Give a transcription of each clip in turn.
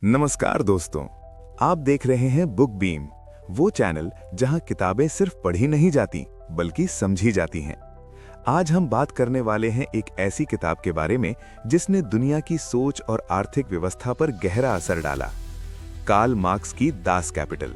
नमस्कार दोस्तों, आप देख रहे हैं बुक बीम, वो चैनल जहां किताबें सिर्फ पढ़ी नहीं जाती बल्कि समझी जाती हैं। आज हम बात करने वाले हैं एक ऐसी किताब के बारे में जिसने दुनिया की सोच और आर्थिक व्यवस्था पर गहरा असर डाला। कार्ल मार्क्स की दास कैपिटल।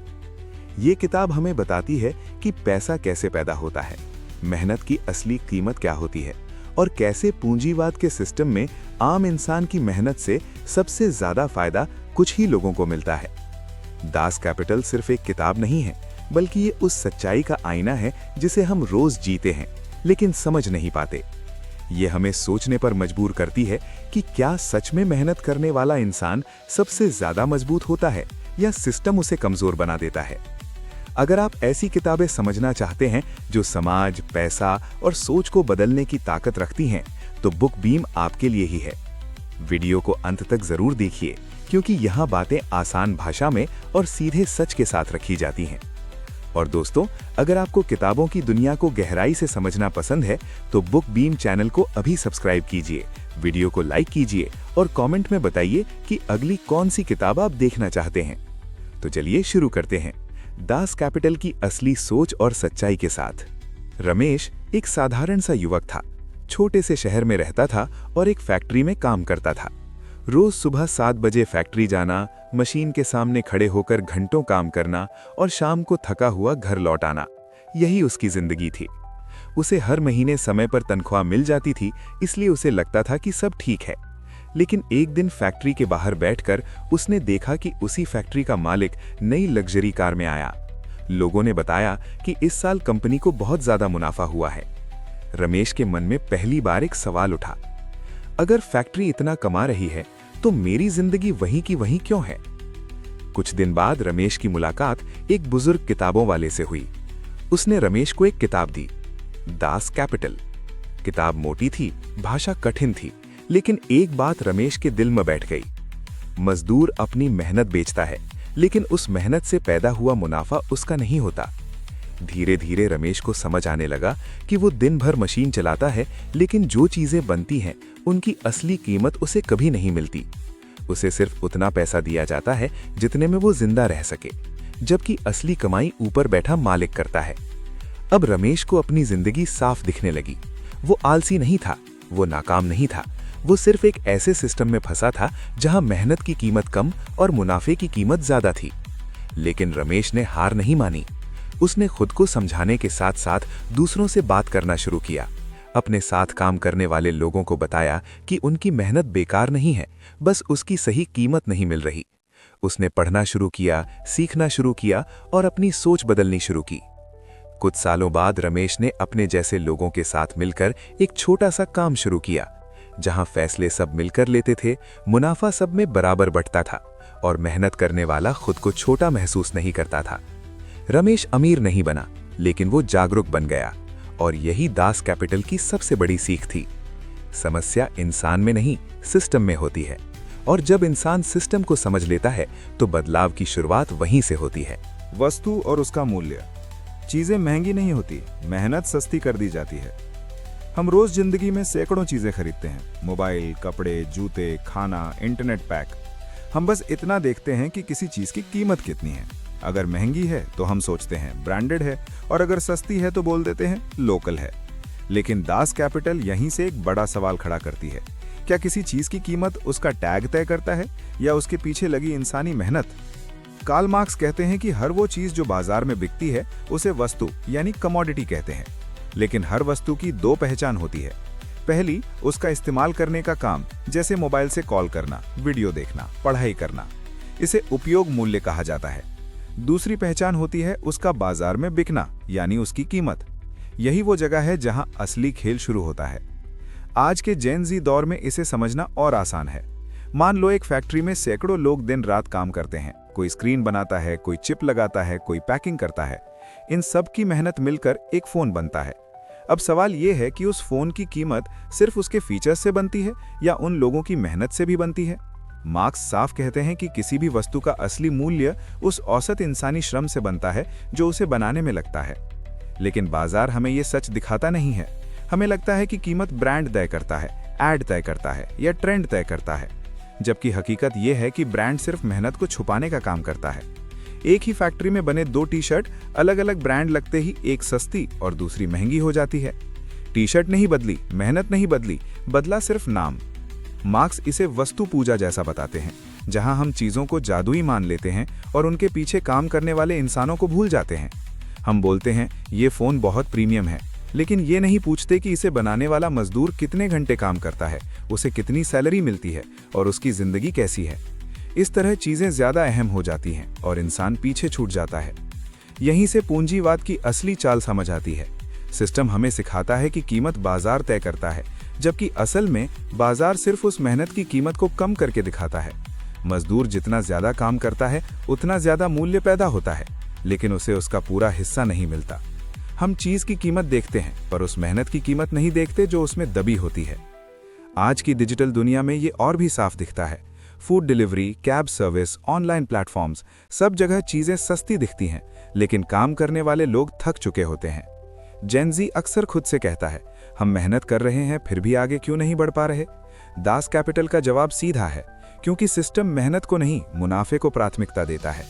ये किताब हमें बताती है कि पैसा कैसे पैदा होता है, मेहनत की असली कीमत क्या होती है और कैसे पूंजीवाद के सिस्टम में आम इंसान की मेहनत से सबसे ज्यादा फायदा कुछ ही लोगों को मिलता है। दास कैपिटल सिर्फ एक किताब नहीं है, बल्कि ये उस सच्चाई का आईना है जिसे हम रोज जीते हैं लेकिन समझ नहीं पाते। ये हमें सोचने पर मजबूर करती है कि क्या सच में मेहनत करने वाला इंसान सबसे ज्यादा मजबूत होता है या सिस्टम उसे कमजोर बना देता है। अगर आप ऐसी किताबें समझना चाहते हैं जो समाज, पैसा और सोच को बदलने की ताकत रखती हैं, तो बुक बीम आपके लिए ही है। वीडियो को अंत तक जरूर देखिए, क्योंकि यहाँ बातें आसान भाषा में और सीधे सच के साथ रखी जाती हैं। और दोस्तों, अगर आपको किताबों की दुनिया को गहराई से समझना पसंद है, तो बुक बीम चैनल को अभी सब्सक्राइब कीजिए, वीडियो को लाइक कीजिए और कमेंट में बताइए कि अगली कौन सी किताब आप देखना चाहते हैं। तो चलिए शुरू करते हैं दास कैपिटल की असली सोच और सच्चाई के साथ। रमेश एक साधारण सा युवक था। छोटे से शहर में रहता था और एक फैक्ट्री में काम करता था। रोज सुबह 7 बजे फैक्ट्री जाना, मशीन के सामने खड़े होकर घंटों काम करना और शाम को थका हुआ घर लौट आना, यही उसकी जिंदगी थी। उसे हर महीने समय पर तनख्वाह मिल जाती थी, इसलिए उसे लगता था कि सब ठीक है। लेकिन एक दिन फैक्ट्री के बाहर बैठकर उसने देखा कि उसी फैक्ट्री का मालिक नई लग्जरी कार में आया। लोगों ने बताया कि इस साल कंपनी को बहुत ज्यादा मुनाफा हुआ है। रमेश के मन में पहली बार एक सवाल उठा, अगर फैक्ट्री इतना कमा रही है तो मेरी जिंदगी वहीं की वहीं क्यों है। कुछ दिन बाद रमेश की मुलाकात एक बुजुर्ग किताबों वाले से हुई। उसने रमेश को एक किताब दी, दास कैपिटल। किताब मोटी थी, भाषा कठिन थी, लेकिन एक बात रमेश के दिल में बैठ गई। मजदूर अपनी मेहनत बेचता है, लेकिन उस मेहनत से पैदा हुआ मुनाफा उसका नहीं होता। धीरे धीरे रमेश को समझ आने लगा कि वो दिन भर मशीन चलाता है, लेकिन जो चीजें बनती हैं उनकी असली कीमत उसे कभी नहीं मिलती। उसे सिर्फ उतना पैसा दिया जाता है जितने में वो जिंदा रह सके, जबकि असली कमाई ऊपर बैठा मालिक करता है। अब रमेश को अपनी जिंदगी साफ दिखने लगी। वो आलसी नहीं था, वो नाकाम नहीं था, वो सिर्फ एक ऐसे सिस्टम में फंसा था जहां मेहनत की कीमत कम और मुनाफे की कीमत ज्यादा थी। लेकिन रमेश ने हार नहीं मानी। उसने खुद को समझाने के साथ साथ दूसरों से बात करना शुरू किया। अपने साथ काम करने वाले लोगों को बताया कि उनकी मेहनत बेकार नहीं है, बस उसकी सही कीमत नहीं मिल रही। उसने पढ़ना शुरू किया, सीखना शुरू किया और अपनी सोच बदलनी शुरू की। कुछ सालों बाद रमेश ने अपने जैसे लोगों के साथ मिलकर एक छोटा सा काम शुरू किया, जहां फैसले सब मिलकर लेते थे, मुनाफा सब में बराबर बंटता था और मेहनत करने वाला खुद को छोटा महसूस नहीं करता था। रमेश अमीर नहीं बना, लेकिन वो जागरूक बन गया, और यही दास कैपिटल की सबसे बड़ी सीख थी। समस्या इंसान में नहीं, सिस्टम में होती है, और जब इंसान सिस्टम को समझ लेता है तो बदलाव की शुरुआत वहीं से होती है। वस्तु और उसका मूल्य। चीजें महंगी नहीं होती, मेहनत सस्ती कर दी जाती है। हम रोज जिंदगी में सैकड़ों चीजें खरीदते हैं, मोबाइल, कपड़े, जूते, खाना, इंटरनेट पैक। हम बस इतना देखते हैं कि किसी चीज की कीमत कितनी है। अगर महंगी है तो हम सोचते हैं ब्रांडेड है, और अगर सस्ती है तो बोल देते हैं लोकल है। लेकिन दास कैपिटल यहीं से एक बड़ा सवाल खड़ा करती है, क्या किसी चीज की कीमत उसका टैग तय करता है या उसके पीछे लगी इंसानी मेहनत। कार्ल मार्क्स कहते हैं कि हर वो चीज जो बाजार में बिकती है उसे वस्तु यानी कमोडिटी कहते हैं, लेकिन हर वस्तु की दो पहचान होती है। पहली, उसका इस्तेमाल करने का काम, जैसे मोबाइल से कॉल करना, वीडियो देखना, पढ़ाई करना, इसे उपयोग मूल्य कहा जाता है। दूसरी पहचान होती है उसका बाजार में बिकना, यानी उसकी कीमत। यही वो जगह है जहां असली खेल शुरू होता है। आज के जेन ज़ी दौर में इसे समझना और आसान है। मान लो एक फैक्ट्री में सैकड़ों लोग दिन रात काम करते हैं। कोई स्क्रीन बनाता है, कोई चिप लगाता है, कोई पैकिंग करता है। इन सब की मेहनत मिलकर एक फोन बनता है। अब सवाल यह है कि उस फोन की कीमत सिर्फ उसके फीचर्स से बनती है या उन लोगों की मेहनत से भी बनती है। मार्क्स साफ कहते हैं कि किसी भी वस्तु का असली मूल्य उस औसत इंसानी श्रम से बनता है जो उसे बनाने में लगता है। लेकिन बाजार हमें यह सच दिखाता नहीं है। हमें लगता है कि कीमत ब्रांड तय करता है, ऐड तय करता है या ट्रेंड तय करता है। जबकि हकीकत यह है कि ब्रांड सिर्फ मेहनत को छुपाने का काम करता है। एक ही फैक्ट्री में बने 2 टी-शर्ट अलग अलग ब्रांड लगते ही एक सस्ती और दूसरी महंगी हो जाती है। टी-शर्ट नहीं बदली, मेहनत नहीं बदली, बदला सिर्फ नाम। मार्क्स इसे वस्तु पूजा जैसा बताते हैं, जहां हम चीजों को जादुई मान लेते हैं और उनके पीछे काम करने वाले इंसानों को भूल जाते हैं। हम बोलते हैं ये फोन बहुत प्रीमियम है, लेकिन ये नहीं पूछते कि इसे बनाने वाला मजदूर कितने घंटे काम करता है, उसे कितनी सैलरी मिलती है और उसकी जिंदगी कैसी है। इस तरह चीजें ज्यादा अहम हो जाती हैं और इंसान पीछे छूट जाता है। यहीं से पूंजीवाद की असली चाल समझ आती है। सिस्टम हमें सिखाता है कि कीमत बाजार तय करता है, जबकि असल में बाजार सिर्फ उस मेहनत की कीमत को कम करके दिखाता है। मजदूर जितना ज्यादा काम करता है उतना ज्यादा मूल्य पैदा होता है, लेकिन उसे उसका पूरा हिस्सा नहीं मिलता। हम चीज की कीमत देखते हैं पर उस मेहनत की कीमत नहीं देखते जो उसमें दबी होती है। आज की डिजिटल दुनिया में ये और भी साफ दिखता है। Food delivery, cab service, online platforms, सब जगह चीजें सस्ती दिखती हैं, लेकिन काम करने वाले लोग थक चुके होते हैं। जेन ज़ी अक्सर खुद से कहता है, हम मेहनत कर रहे हैं फिर भी आगे क्यों नहीं बढ़ पा रहे। दास कैपिटल का जवाब सीधा है, क्योंकि सिस्टम मेहनत को नहीं मुनाफे को प्राथमिकता देता है।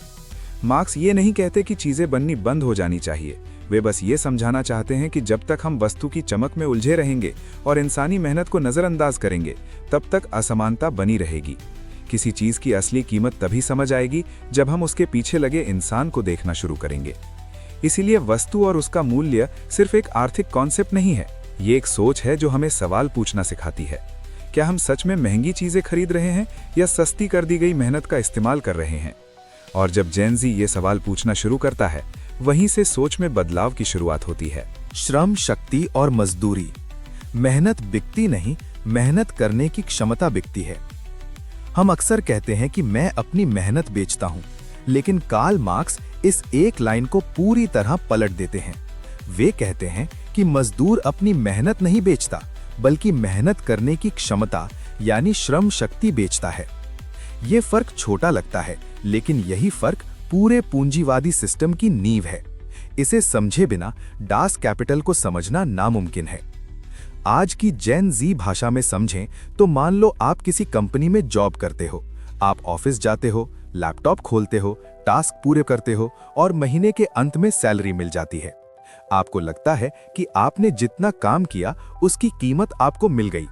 मार्क्स ये नहीं कहते कि चीजें बननी बंद हो जानी चाहिए, वे बस ये समझाना चाहते हैं कि जब तक हम वस्तु की चमक में उलझे रहेंगे और इंसानी मेहनत को नजरअंदाज करेंगे, तब तक असमानता बनी रहेगी। किसी चीज की असली कीमत तभी समझ आएगी जब हम उसके पीछे लगे इंसान को देखना शुरू करेंगे। इसीलिए वस्तु और उसका मूल्य सिर्फ एक आर्थिक कॉन्सेप्ट नहीं है, ये एक सोच है जो हमें सवाल पूछना सिखाती है। क्या हम सच में महंगी चीजें खरीद रहे हैं या सस्ती कर दी गई मेहनत का इस्तेमाल कर रहे हैं? और जब जेन ज़ी ये सवाल पूछना शुरू करता है, वहीं से सोच में बदलाव की शुरुआत होती है। श्रम शक्ति और मजदूरी। मेहनत बिकती नहीं, मेहनत करने की क्षमता बिकती है। हम अक्सर कहते हैं कि मैं अपनी मेहनत बेचता हूं, लेकिन कार्ल मार्क्स इस एक लाइन को पूरी तरह पलट देते हैं। वे कहते हैं कि मजदूर अपनी मेहनत नहीं बेचता, बल्कि मेहनत करने की क्षमता यानी श्रम शक्ति बेचता है। ये फर्क छोटा लगता है, लेकिन यही फर्क पूरे पूंजीवादी सिस्टम की नींव है। इसे समझे बिना दास कैपिटल को समझना नामुमकिन है। आज की जेन ज़ी भाषा में समझें तो मान लो आप किसी कंपनी में जॉब करते हो। आप ऑफिस जाते हो, लैपटॉप खोलते हो, टास्क पूरे करते हो और महीने के अंत में सैलरी मिल जाती है। आपको लगता है कि आपने जितना काम किया उसकी कीमत आपको मिल गई।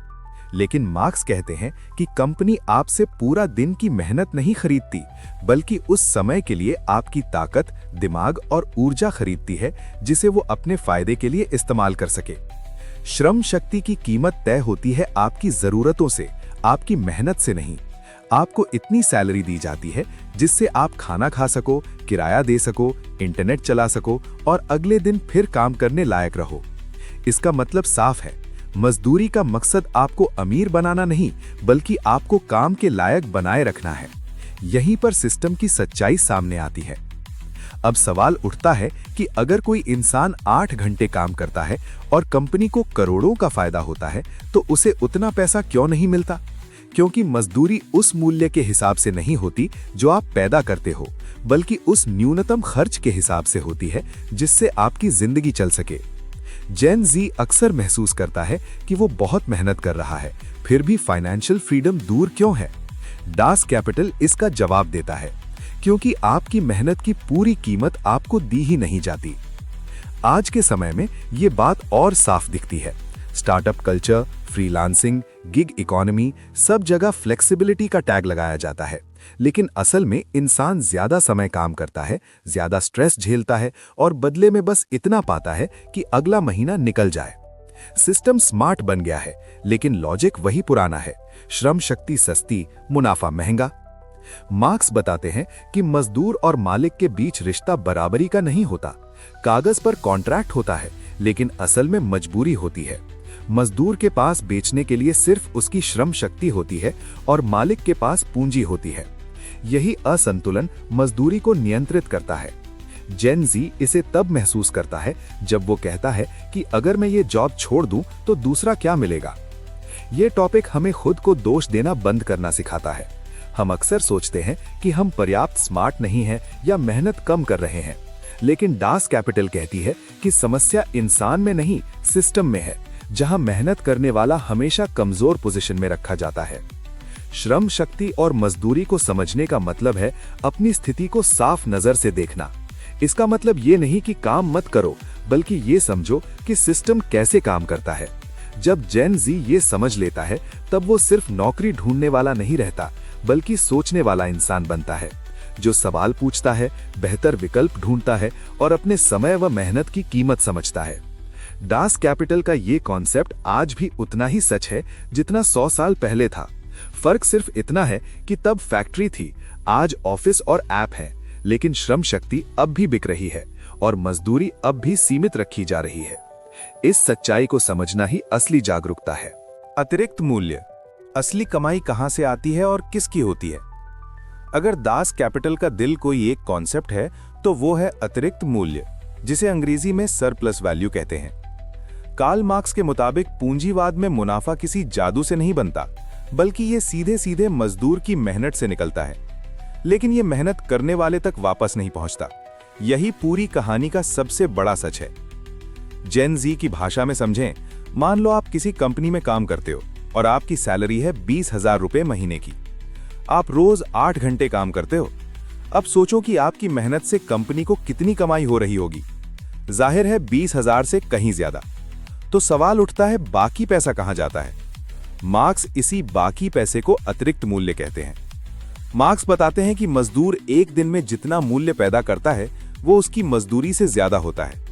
लेकिन मार्क्स कहते हैं कि कंपनी आपसे पूरा दिन की मेहनत नहीं खरीदती, बल्कि उस समय के लिए आपकी ताकत, दिमाग और ऊर्जा खरीदती है जिसे वो अपने फायदे के लिए इस्तेमाल कर सके। श्रम शक्ति की कीमत तय होती है आपकी जरूरतों से, आपकी मेहनत से नहीं। आपको इतनी सैलरी दी जाती है जिससे आप खाना खा सको, किराया दे सको, इंटरनेट चला सको और अगले दिन फिर काम करने लायक रहो। इसका मतलब साफ है, मजदूरी का मकसद आपको अमीर बनाना नहीं, बल्कि आपको काम के लायक बनाए रखना है। यहीं पर सिस्टम की सच्चाई सामने आती है। अब सवाल उठता है कि अगर कोई इंसान 8 घंटे काम करता है और कंपनी को करोड़ों का फायदा होता है, तो उसे उतना पैसा क्यों नहीं मिलता? क्योंकि मजदूरी उस मूल्य के हिसाब से नहीं होती जो आप पैदा करते हो, बल्कि उस न्यूनतम खर्च के हिसाब से होती है जिससे आपकी जिंदगी चल सके। जेन ज़ी अक्सर महसूस करता है कि वो बहुत मेहनत कर रहा है, फिर भी फाइनेंशियल फ्रीडम दूर क्यों है? दास कैपिटल इसका जवाब देता है, क्योंकि आपकी मेहनत की पूरी कीमत आपको दी ही नहीं जाती। आज के समय में ये बात और साफ दिखती है। Startup culture, freelancing, gig economy, सब जगह फ्लेक्सिबिलिटी का टैग लगाया जाता है, लेकिन असल में इंसान ज्यादा समय काम करता है, ज्यादा स्ट्रेस झेलता है और बदले में बस इतना पाता है कि अगला महीना निकल जाए। सिस्टम स्मार्ट बन गया है, लेकिन लॉजिक वही पुराना है। श्रम शक्ति सस्ती, मुनाफा महंगा। मार्क्स बताते हैं कि मजदूर और मालिक के बीच रिश्ता बराबरी का नहीं होता। कागज पर कॉन्ट्रैक्ट होता है, लेकिन असल में मजबूरी होती है। मजदूर के पास बेचने के लिए सिर्फ उसकी श्रम शक्ति होती है और मालिक के पास पूंजी होती है। यही असंतुलन मजदूरी को नियंत्रित करता है। जेन ज़ी इसे तब महसूस करता है जब वो कहता है कि अगर मैं ये जॉब छोड़ दूं तो दूसरा क्या मिलेगा। ये टॉपिक हमें खुद को दोष देना बंद करना सिखाता है। हम अक्सर सोचते हैं कि हम पर्याप्त स्मार्ट नहीं हैं या मेहनत कम कर रहे हैं, लेकिन दास कैपिटल कहती है कि समस्या इंसान में नहीं, सिस्टम में है, जहां मेहनत करने वाला हमेशा कमजोर पोजीशन में रखा जाता है। श्रम शक्ति और मजदूरी को समझने का मतलब है अपनी स्थिति को साफ नजर से देखना। इसका मतलब ये नहीं कि काम मत करो, बल्कि ये समझो कि सिस्टम कैसे काम करता है। जब जेन जी ये समझ लेता है, तब वो सिर्फ नौकरी ढूंढने वाला नहीं रहता, बल्कि सोचने वाला इंसान बनता है, जो सवाल पूछता है, बेहतर विकल्प ढूंढता है और अपने समय व मेहनत की कीमत समझता है। डास कैपिटल का ये कॉन्सेप्ट आज भी उतना ही सच है जितना 100 साल पहले था। फर्क सिर्फ इतना है कि तब फैक्ट्री थी, आज ऑफिस और ऐप है, लेकिन श्रम शक्ति अब भी बिक रही है और मजदूरी अब भी सीमित रखी जा रही है। इस सच्चाई को समझना ही असली जागरूकता है। अतिरिक्त मूल्य, असली कमाई कहां से आती है और किसकी होती है? अगर दास कैपिटल का दिल कोई एक कॉन्सेप्ट है तो वो है अतिरिक्त मूल्य, जिसे अंग्रेजी में सरप्लस वैल्यू कहते हैं। कार्ल मार्क्स के मुताबिक पूंजीवाद में मुनाफा किसी जादू से नहीं बनता, बल्कि ये सीधे सीधे मजदूर की मेहनत से निकलता है। लेकिन ये मेहनत करने वाले तक वापस नहीं पहुंचता। यही पूरी कहानी का सबसे बड़ा सच है। जेन जी की भाषा में समझें, मान लो आप किसी कंपनी में काम करते हो और आपकी सैलरी है 20,000 रुपए महीने की। आप रोज 8 घंटे काम करते हो। अब सोचो कि आपकी मेहनत से कंपनी को कितनी कमाई हो रही होगी। जाहिर है 20,000 से कहीं ज्यादा। तो सवाल उठता है, बाकी पैसा कहां जाता है? मार्क्स इसी बाकी पैसे को अतिरिक्त मूल्य कहते हैं। मार्क्स बताते हैं कि मजदूर एक दिन में जितना मूल्य पैदा करता है, वो उसकी मजदूरी से ज्यादा होता है।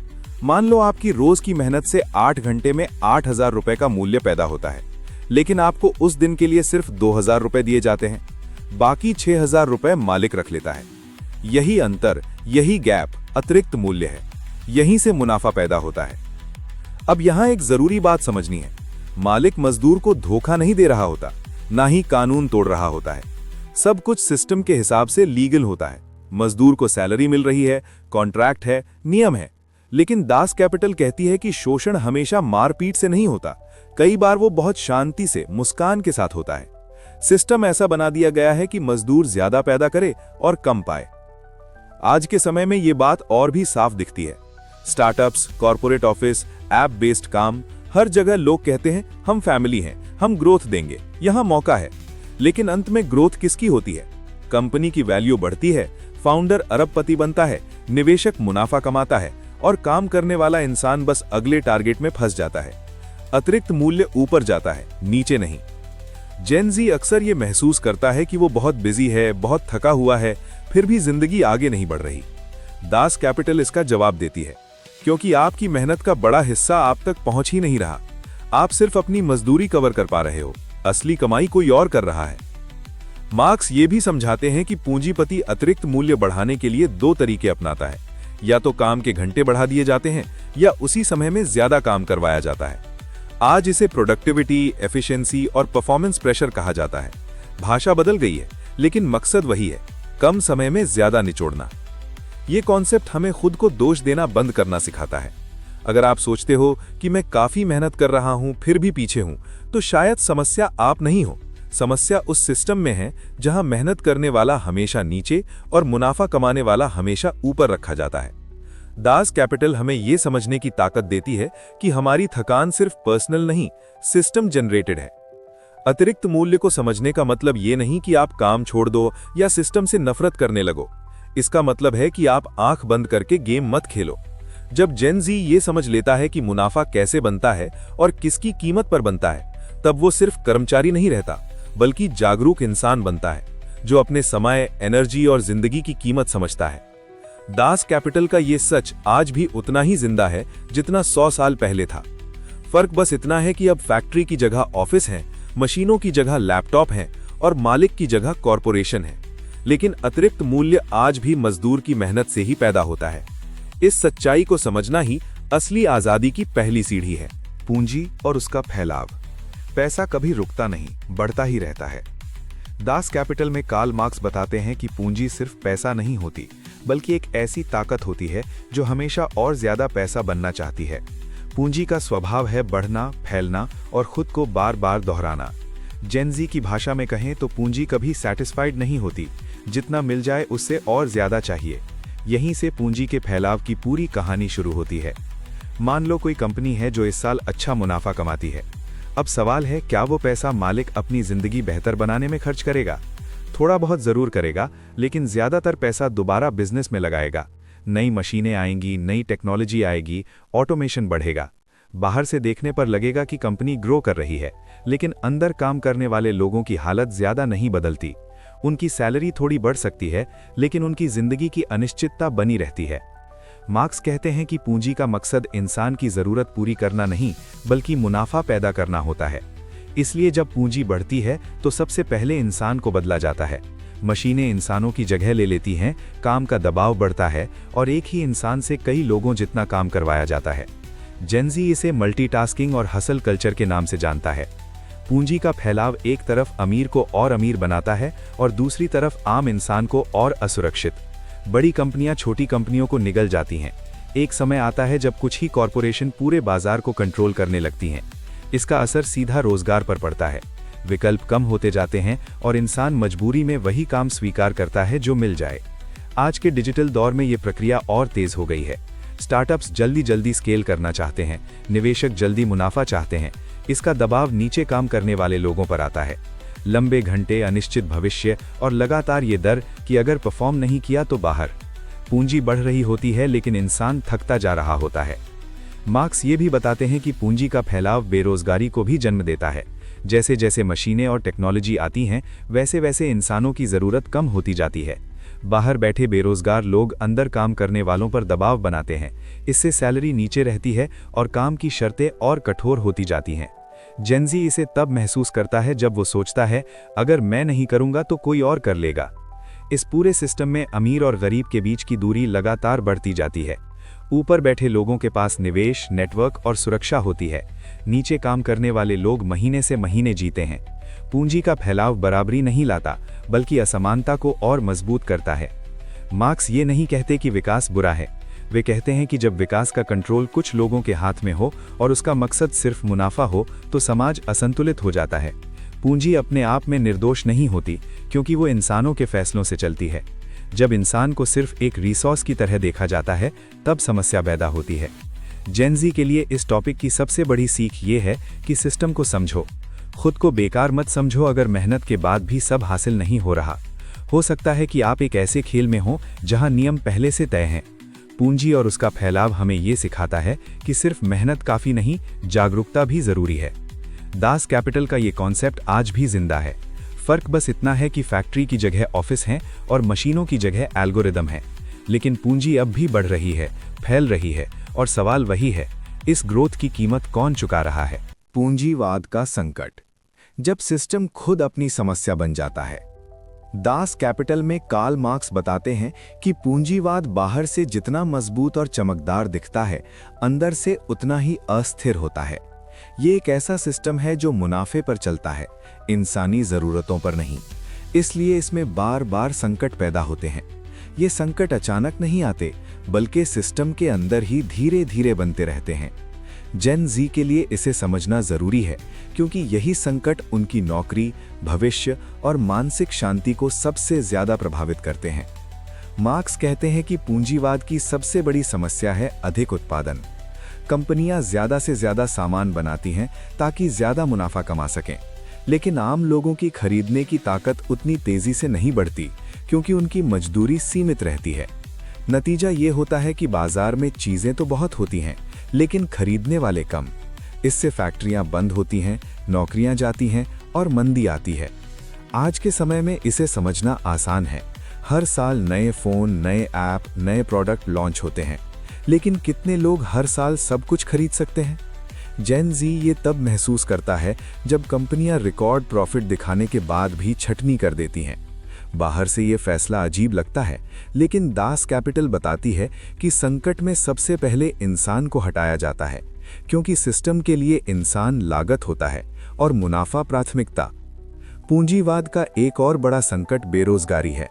मान लो आपकी रोज की मेहनत से 8 घंटे में 8,000 रुपए का मूल्य पैदा होता है, लेकिन आपको उस दिन के लिए सिर्फ 2,000 रुपए दिए जाते हैं। बाकी 6,000 रुपए मालिक रख लेता है। यही अंतर, यही गैप अतिरिक्त मूल्य है। यहीं से मुनाफा पैदा होता है। अब यहां एक जरूरी बात समझनी है, मालिक मजदूर को धोखा नहीं दे रहा होता, ना ही कानून तोड़ रहा होता है। सब कुछ सिस्टम के हिसाब से लीगल होता है। मजदूर को सैलरी मिल रही है, कॉन्ट्रैक्ट है, नियम है। लेकिन दास कैपिटल कहती है कि शोषण हमेशा मारपीट से नहीं होता, कई बार वो बहुत शांति से, मुस्कान के साथ होता है। सिस्टम ऐसा बना दिया गया है कि मजदूर ज्यादा पैदा करे और कम पाए। आज के समय में ये बात और भी साफ दिखती है। Startups, corporate office, app based काम, हर जगह लोग कहते हैं हम फैमिली हैं, हम ग्रोथ देंगे, यहां मौका है। लेकिन अंत में ग्रोथ किसकी होती है? कंपनी की वैल्यू बढ़ती है, फाउंडर अरबपति बनता है, निवेशक मुनाफा कमाता है और काम करने वाला इंसान बस अगले टारगेट में फंस जाता है। अतिरिक्त मूल्य ऊपर जाता है, नीचे नहीं। जेन जी अक्सर ये महसूस करता है कि वो बहुत बिजी है, बहुत थका हुआ है, फिर भी जिंदगी आगे नहीं बढ़ रही। दास कैपिटल इसका जवाब देती है, क्योंकि आपकी मेहनत का बड़ा हिस्सा आप तक पहुंच ही नहीं रहा। आप सिर्फ अपनी मजदूरी कवर कर पा रहे हो, असली कमाई कोई और कर रहा है। मार्क्स ये भी समझाते हैं कि पूंजीपति अतिरिक्त मूल्य बढ़ाने के लिए 2 तरीके अपनाता है। या तो काम के घंटे बढ़ा दिए जाते हैं या उसी समय में ज्यादा काम करवाया जाता है। आज इसे प्रोडक्टिविटी, एफिशिएंसी और परफॉर्मेंस प्रेशर कहा जाता है। भाषा बदल गई है, लेकिन मकसद वही है, कम समय में ज्यादा निचोड़ना। ये कॉन्सेप्ट हमें खुद को दोष देना बंद करना सिखाता है। अगर आप सोचते हो कि मैं काफी मेहनत कर रहा हूं फिर भी पीछे हूं, तो शायद समस्या आप नहीं हो। समस्या उस सिस्टम में है जहां मेहनत करने वाला हमेशा नीचे और मुनाफा कमाने वाला हमेशा ऊपर रखा जाता है। दास कैपिटल हमें यह समझने की ताकत देती है कि हमारी थकान सिर्फ पर्सनल नहीं, सिस्टम जनरेटेड है। अतिरिक्त मूल्य को समझने का मतलब ये नहीं कि आप काम छोड़ दो या सिस्टम से नफरत करने लगो। इसका मतलब है कि आप आंख बंद करके गेम मत खेलो। जब जेन जी ये समझ लेता है कि मुनाफा कैसे बनता है और किसकी कीमत पर बनता है, तब वो सिर्फ कर्मचारी नहीं रहता, बल्कि जागरूक इंसान बनता है, जो अपने समय, एनर्जी और जिंदगी की कीमत समझता है। दास कैपिटल का ये सच आज भी उतना ही जिंदा है जितना 100 साल पहले था। फर्क बस इतना है कि अब फैक्ट्री की जगह ऑफिस है, मशीनों की जगह लैपटॉप है और मालिक की जगह कॉरपोरेशन है। लेकिन अतिरिक्त मूल्य आज भी मजदूर की मेहनत से ही पैदा होता है। इस सच्चाई को समझना ही असली आजादी की पहली सीढ़ी है। पूंजी और उसका फैलाव। पैसा कभी रुकता नहीं, बढ़ता ही रहता है। दास कैपिटल में कार्ल मार्क्स बताते हैं कि पूंजी सिर्फ पैसा नहीं होती, बल्कि एक ऐसी ताकत होती है जो हमेशा और ज्यादा पैसा बनना चाहती है। पूंजी का स्वभाव है बढ़ना, फैलना और खुद को बार बार दोहराना। जेन जी की भाषा में कहें तो पूंजी कभी सैटिस्फाइड नहीं होती, जितना मिल जाए उससे और ज्यादा चाहिए। यहीं से पूंजी के फैलाव की पूरी कहानी शुरू होती है। मान लो कोई कंपनी है जो इस साल अच्छा मुनाफा कमाती है। अब सवाल है, क्या वो पैसा मालिक अपनी जिंदगी बेहतर बनाने में खर्च करेगा? थोड़ा बहुत जरूर करेगा, लेकिन ज्यादातर पैसा दोबारा बिजनेस में लगाएगा। नई मशीनें आएंगी, नई टेक्नोलॉजी आएगी, ऑटोमेशन बढ़ेगा। बाहर से देखने पर लगेगा कि कंपनी ग्रो कर रही है, लेकिन अंदर काम करने वाले लोगों की हालत ज्यादा नहीं बदलती। उनकी सैलरी थोड़ी बढ़ सकती है, लेकिन उनकी जिंदगी की अनिश्चितता बनी रहती है। मार्क्स कहते हैं कि पूंजी का मकसद इंसान की जरूरत पूरी करना नहीं, बल्कि मुनाफा पैदा करना होता है। इसलिए जब पूंजी बढ़ती है तो सबसे पहले इंसान को बदला जाता है। मशीनें इंसानों की जगह ले लेती हैं, काम का दबाव बढ़ता है और एक ही इंसान से कई लोगों जितना काम करवाया जाता है। जेनजी इसे मल्टीटास्किंग और हसल कल्चर के नाम से जानता है। पूंजी का फैलाव एक तरफ अमीर को और अमीर बनाता है और दूसरी तरफ आम इंसान को और असुरक्षित। बड़ी कंपनियां छोटी कंपनियों को निगल जाती हैं। एक समय आता है जब कुछ ही कॉरपोरेशन पूरे बाजार को कंट्रोल करने लगती हैं। इसका असर सीधा रोजगार पर पड़ता है। विकल्प कम होते जाते हैं और इंसान मजबूरी में वही काम स्वीकार करता है जो मिल जाए। आज के डिजिटल दौर में ये प्रक्रिया और तेज हो गई है। स्टार्टअप्स जल्दी जल्दी स्केल करना चाहते हैं, निवेशक जल्दी मुनाफा चाहते हैं। इसका दबाव नीचे काम करने वाले लोगों पर आता है। लंबे घंटे, अनिश्चित भविष्य और लगातार ये डर कि अगर परफॉर्म नहीं किया तो बाहर। पूंजी बढ़ रही होती है, लेकिन इंसान थकता जा रहा होता है। मार्क्स ये भी बताते हैं कि पूंजी का फैलाव बेरोजगारी को भी जन्म देता है। जैसे जैसे मशीनें और टेक्नोलॉजी आती हैं, वैसे वैसे इंसानों की ज़रूरत कम होती जाती है। बाहर बैठे बेरोजगार लोग अंदर काम करने वालों पर दबाव बनाते हैं। इससे सैलरी नीचे रहती है और काम की शर्तें और कठोर होती जाती हैं। जेनजी इसे तब महसूस करता है जब वो सोचता है, अगर मैं नहीं करूंगा तो कोई और कर लेगा। इस पूरे सिस्टम में अमीर और गरीब के बीच की दूरी लगातार बढ़ती जाती है। ऊपर बैठे लोगों के पास निवेश, नेटवर्क और सुरक्षा होती है। नीचे काम करने वाले लोग महीने से महीने जीते हैं। पूंजी का फैलाव बराबरी नहीं लाता, बल्कि असमानता को और मजबूत करता है। मार्क्स ये नहीं कहते कि विकास बुरा है। वे कहते हैं कि जब विकास का कंट्रोल कुछ लोगों के हाथ में हो और उसका मकसद सिर्फ मुनाफा हो, तो समाज असंतुलित हो जाता है। पूंजी अपने आप में निर्दोष नहीं होती, क्योंकि वो इंसानों के फैसलों से चलती है। जब इंसान को सिर्फ एक रिसोर्स की तरह देखा जाता है, तब समस्या पैदा होती है। जेनजी के लिए इस टॉपिक की सबसे बड़ी सीख ये है कि सिस्टम को समझो। खुद को बेकार मत समझो अगर मेहनत के बाद भी सब हासिल नहीं हो रहा। हो सकता है कि आप एक ऐसे खेल में हो जहां नियम पहले से तय हैं। पूंजी और उसका फैलाव हमें ये सिखाता है कि सिर्फ मेहनत काफ़ी नहीं, जागरूकता भी ज़रूरी है। दास कैपिटल का ये कॉन्सेप्ट आज भी जिंदा है। फ़र्क बस इतना है कि फैक्ट्री की जगह ऑफिस हैं और मशीनों की जगह एल्गोरिदम है। लेकिन पूंजी अब भी बढ़ रही है, फैल रही है, और सवाल वही है, इस ग्रोथ की कीमत कौन चुका रहा है? पूंजीवाद का संकट। जब सिस्टम खुद अपनी समस्या बन जाता है। दास कैपिटल में कार्ल मार्क्स बताते हैं कि पूंजीवाद बाहर से जितना मजबूत और चमकदार दिखता है, अंदर से उतना ही अस्थिर होता है। ये एक ऐसा सिस्टम है जो मुनाफे पर चलता है, इंसानी ज़रूरतों पर नहीं। इसलिए इसमें बार बार संकट पैदा होते हैं। ये संकट अचानक नहीं आते, बल्कि सिस्टम के अंदर ही धीरे धीरे बनते रहते हैं। जेन जी के लिए इसे समझना जरूरी है, क्योंकि यही संकट उनकी नौकरी, भविष्य और मानसिक शांति को सबसे ज्यादा प्रभावित करते हैं। मार्क्स कहते हैं कि पूंजीवाद की सबसे बड़ी समस्या है अधिक उत्पादन। कंपनियां ज्यादा से ज्यादा सामान बनाती हैं ताकि ज्यादा मुनाफा कमा सकें, लेकिन आम लोगों की खरीदने की ताकत उतनी तेजी से नहीं बढ़ती, क्योंकि उनकी मजदूरी सीमित रहती है। नतीजा ये होता है कि बाजार में चीजें तो बहुत होती हैं, लेकिन खरीदने वाले कम। इससे फैक्ट्रियां बंद होती हैं, नौकरियां जाती हैं और मंदी आती है। आज के समय में इसे समझना आसान है। हर साल नए फोन, नए ऐप, नए प्रोडक्ट लॉन्च होते हैं, लेकिन कितने लोग हर साल सब कुछ खरीद सकते हैं? जेन जी ये तब महसूस करता है जब कंपनियां रिकॉर्ड प्रॉफिट दिखाने के बाद भी छटनी कर देती हैं। बाहर से ये फैसला अजीब लगता है, लेकिन दास कैपिटल बताती है कि संकट में सबसे पहले इंसान को हटाया जाता है, क्योंकि सिस्टम के लिए इंसान लागत होता है और मुनाफा प्राथमिकता। पूंजीवाद का एक और बड़ा संकट बेरोजगारी है।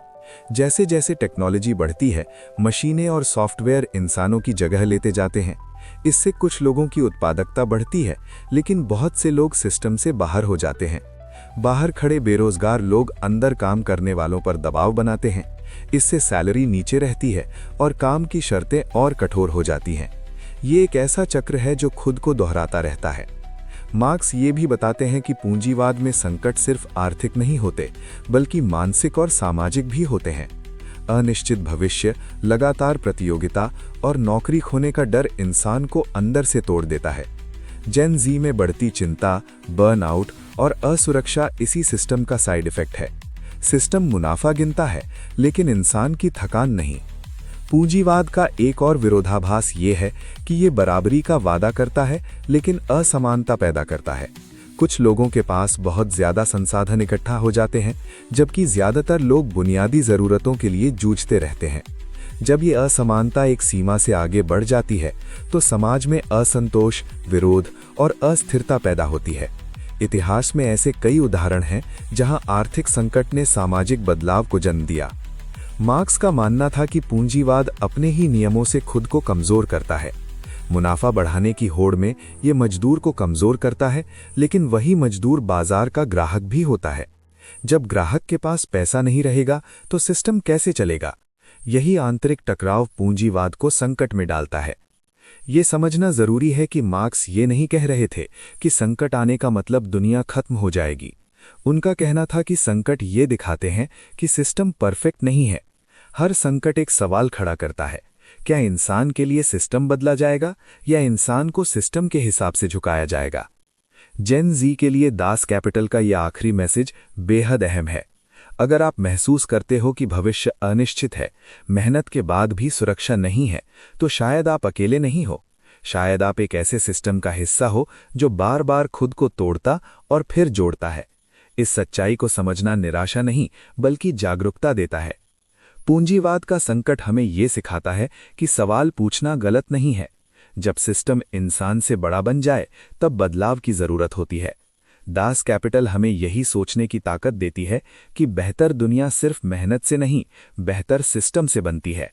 जैसे जैसे टेक्नोलॉजी बढ़ती है, मशीनें और सॉफ्टवेयर इंसानों की जगह लेते जाते हैं। इससे कुछ लोगों की उत्पादकता बढ़ती है, लेकिन बहुत से लोग सिस्टम से बाहर हो जाते हैं। बाहर खड़े बेरोजगार लोग अंदर काम करने वालों पर दबाव बनाते हैं। इससे सैलरी नीचे रहती है और काम की शर्तें और कठोर हो जाती हैं। ये एक ऐसा चक्र है जो खुद को दोहराता रहता है। मार्क्स ये भी बताते हैं कि पूंजीवाद में संकट सिर्फ आर्थिक नहीं होते, बल्कि मानसिक और सामाजिक भी होते हैं। अनिश्चित भविष्य, लगातार प्रतियोगिता और नौकरी खोने का डर इंसान को अंदर से तोड़ देता है। जेन ज़ी में बढ़ती चिंता, बर्नआउट और असुरक्षा इसी सिस्टम का साइड इफेक्ट है। सिस्टम मुनाफा गिनता है, लेकिन इंसान की थकान नहीं। पूंजीवाद का एक और विरोधाभास ये है कि ये बराबरी का वादा करता है, लेकिन असमानता पैदा करता है। कुछ लोगों के पास बहुत ज्यादा संसाधन इकट्ठा हो जाते हैं, जबकि ज्यादातर लोग बुनियादी जरूरतों के लिए जूझते रहते हैं। जब ये असमानता एक सीमा से आगे बढ़ जाती है, तो समाज में असंतोष, विरोध और अस्थिरता पैदा होती है। इतिहास में ऐसे कई उदाहरण हैं जहां आर्थिक संकट ने सामाजिक बदलाव को जन्म दिया। मार्क्स का मानना था कि पूंजीवाद अपने ही नियमों से खुद को कमजोर करता है। मुनाफा बढ़ाने की होड़ में ये मजदूर को कमजोर करता है, लेकिन वही मजदूर बाजार का ग्राहक भी होता है। जब ग्राहक के पास पैसा नहीं रहेगा तो सिस्टम कैसे चलेगा? यही आंतरिक टकराव पूंजीवाद को संकट में डालता है। ये समझना जरूरी है कि मार्क्स ये नहीं कह रहे थे कि संकट आने का मतलब दुनिया खत्म हो जाएगी। उनका कहना था कि संकट ये दिखाते हैं कि सिस्टम परफेक्ट नहीं है। हर संकट एक सवाल खड़ा करता है, क्या इंसान के लिए सिस्टम बदला जाएगा या इंसान को सिस्टम के हिसाब से झुकाया जाएगा? जेन ज़ी के लिए दास कैपिटल का यह आखिरी मैसेज बेहद अहम है। अगर आप महसूस करते हो कि भविष्य अनिश्चित है, मेहनत के बाद भी सुरक्षा नहीं है, तो शायद आप अकेले नहीं हो। शायद आप एक ऐसे सिस्टम का हिस्सा हो जो बार बार खुद को तोड़ता और फिर जोड़ता है। इस सच्चाई को समझना निराशा नहीं, बल्कि जागरूकता देता है। पूंजीवाद का संकट हमें ये सिखाता है कि सवाल पूछना गलत नहीं है। जब सिस्टम इंसान से बड़ा बन जाए, तब बदलाव की जरूरत होती है। दास कैपिटल हमें यही सोचने की ताकत देती है कि बेहतर दुनिया सिर्फ मेहनत से नहीं, बेहतर सिस्टम से बनती है।